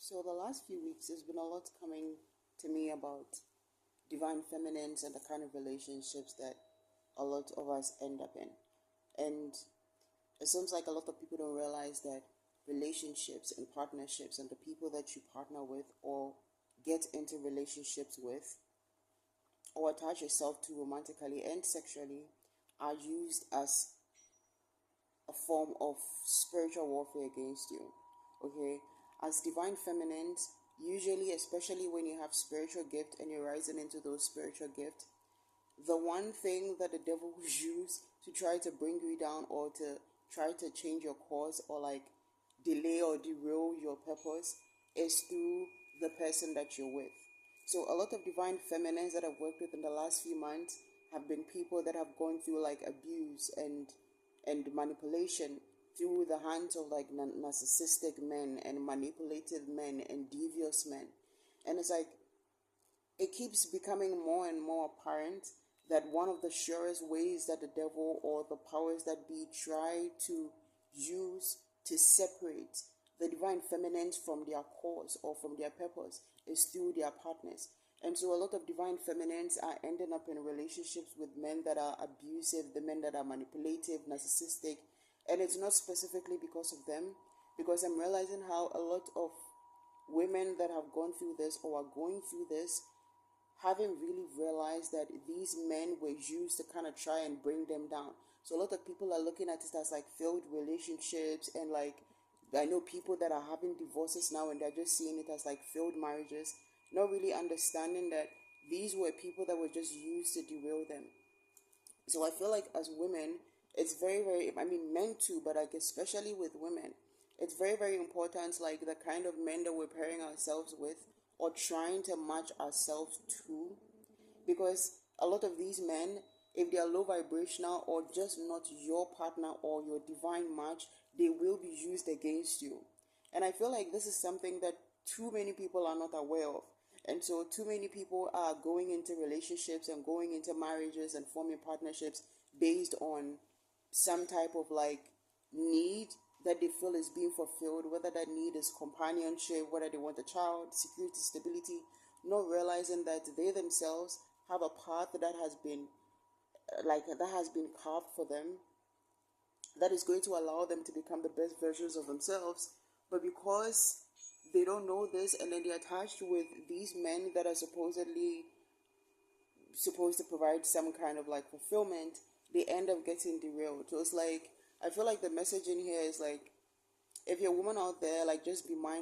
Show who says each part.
Speaker 1: So the last few weeks, there's been a lot coming to me about divine feminines and the kind of relationships that a lot of us end up in. And it seems like a lot of people don't realize that relationships and partnerships and the people that you partner with or get into relationships with or attach yourself to romantically and sexually are used as a form of spiritual warfare against you. Okay? As divine feminines, usually, especially when you have spiritual gift and you're rising into those spiritual gifts, the one thing that the devil will use to try to bring you down or to try to change your course or like delay or derail your purpose is through the person that you're with. So a lot of divine feminines that I've worked with in the last few months have been people that have gone through like abuse and manipulation through the hands of like narcissistic men and manipulative men and devious men. And it's like it keeps becoming more and more apparent that one of the surest ways that the devil or the powers that be try to use to separate the divine feminines from their cause or from their purpose is through their partners. And so a lot of divine feminines are ending up in relationships with men that are abusive, the men that are manipulative, narcissistic. And it's not specifically because of them, because I'm realizing how a lot of women that have gone through this or are going through this haven't really realized that these men were used to kind of try and bring them down. So a lot of people are looking at it as like failed relationships and like I know people that are having divorces now and they're just seeing it as like failed marriages, not really understanding that these were people that were just used to derail them. So I feel like as women, it's very, I mean, men too, but like especially with women, it's very important, like the kind of men that we're pairing ourselves with or trying to match ourselves to. Because a lot of these men, if they are low vibrational or just not your partner or your divine match, they will be used against you. And I feel like this is something that too many people are not aware of. And so too many people are going into relationships and going into marriages and forming partnerships based on some type of like need that they feel is being fulfilled, whether that need is companionship, whether they want a child, security, stability, not realizing that they themselves have a path that has been that has been carved for them that is going to allow them to become the best versions of themselves. But because they don't know this and then they're attached with these men that are supposedly supposed to provide some kind of like fulfillment, they end up getting derailed. So it's like I feel like the message in here is like if you're a woman out there, like just be mindful